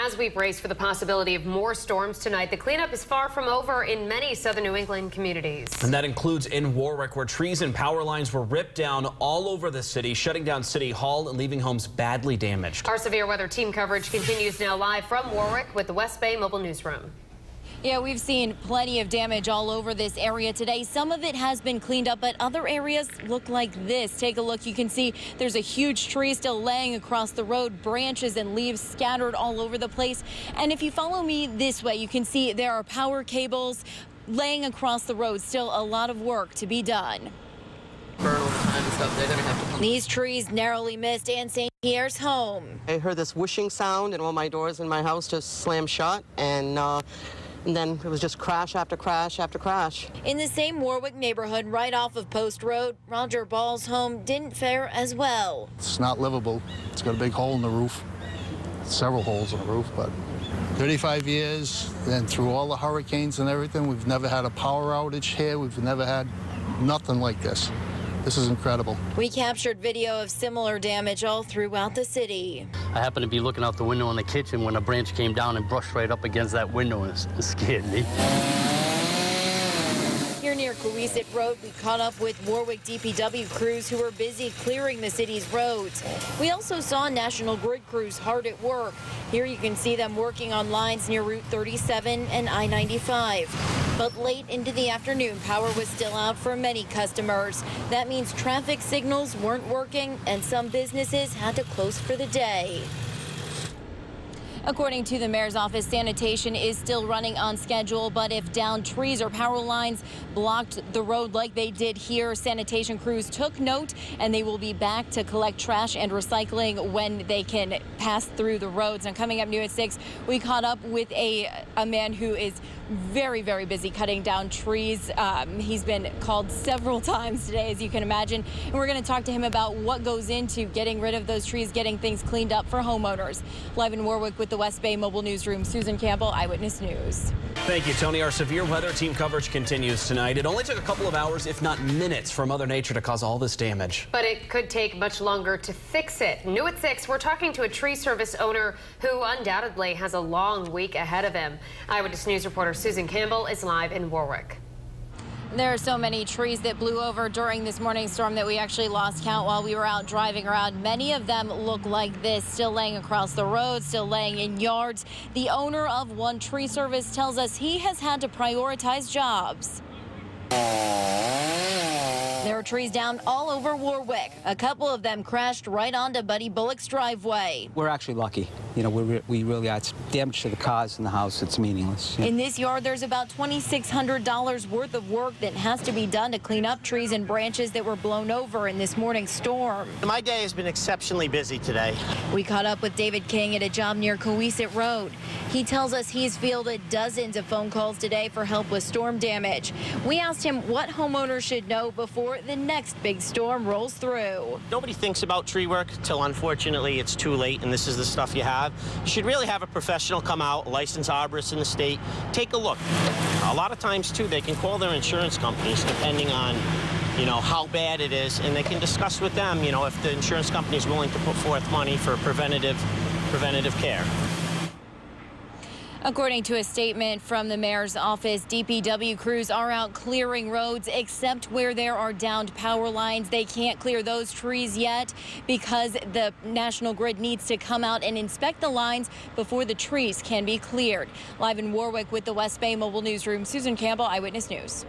As we brace for the possibility of more storms tonight, the cleanup is far from over in many southern New England communities. And that includes in Warwick, where trees and power lines were ripped down all over the city, shutting down City Hall and leaving homes badly damaged. Our severe weather team coverage continues now live from Warwick with the West Bay Mobile Newsroom. Yeah, we've seen plenty of damage all over this area today. Some of it has been cleaned up, but other areas look like this. Take a look. You can see there's a huge tree still laying across the road, branches and leaves scattered all over the place. And if you follow me this way, you can see there are power cables laying across the road. Still a lot of work to be done. Burn over time and stuff. They're gonna have to come. These trees narrowly missed Ann St. Pierre's home. I heard this whooshing sound and all my doors in my house just slammed shut, and then it was just crash after crash after crash. In the same Warwick neighborhood right off of Post Road, Roger Ball's home didn't fare as well. It's not livable. It's got a big hole in the roof, several holes in the roof, but 35 years, and through all the hurricanes and everything, we've never had a power outage here. We've never had nothing like this. This is incredible. We captured video of similar damage all throughout the city. I happened to be looking out the window in the kitchen when a branch came down and brushed right up against that window, and it scared me. Here near Coesit Road, we caught up with Warwick DPW crews who were busy clearing the city's roads. We also saw National Grid crews hard at work. Here you can see them working on lines near Route 37 and I-95. But late into the afternoon, power was still out for many customers. That means traffic signals weren't working and some businesses had to close for the day. According to the mayor's office, sanitation is still running on schedule, but if downed trees or power lines blocked the road like they did here, sanitation crews took note and they will be back to collect trash and recycling when they can pass through the roads. And coming up new at 6, we caught up with a man who is very, very busy cutting down trees. He's been called several times today, as you can imagine, and we're going to talk to him about what goes into getting rid of those trees, getting things cleaned up for homeowners. Live in Warwick with the West Bay Mobile Newsroom, Susan Campbell, Eyewitness News. Thank you, Tony. Our severe weather team coverage continues tonight. It only took a couple of hours, if not minutes, for Mother Nature to cause all this damage. But it could take much longer to fix it. New at 6, we're talking to a tree service owner who undoubtedly has a long week ahead of him. Eyewitness News reporter Susan Campbell is live in Warwick. There are so many trees that blew over during this morning storm that we actually lost count while we were out driving around. Many of them look like this, still laying across the road, still laying in yards. The owner of one tree service tells us he has had to prioritize jobs. There are trees down all over Warwick. A couple of them crashed right onto Buddy Bullock's driveway. We're actually lucky. You know, we really are. It's damage to the cars and the house. It's meaningless. In this yard, there's about $2,600 worth of work that has to be done to clean up trees and branches that were blown over in this morning's storm. My day has been exceptionally busy today. We caught up with David King at a job near Coesit Road. He tells us he's fielded dozens of phone calls today for help with storm damage. We asked him what homeowners should know before the next big storm rolls through. Nobody thinks about tree work till unfortunately it's too late and this is the stuff you have. You should really have a professional come out, a licensed arborist in the state, take a look. A lot of times too, they can call their insurance companies depending on how bad it is, and they can discuss with them, if the insurance company is willing to put forth money for preventative care. According to a statement from the mayor's office, DPW crews are out clearing roads except where there are downed power lines. They can't clear those trees yet because the National Grid needs to come out and inspect the lines before the trees can be cleared. Live in Warwick with the West Bay Mobile Newsroom, Susan Campbell, Eyewitness News.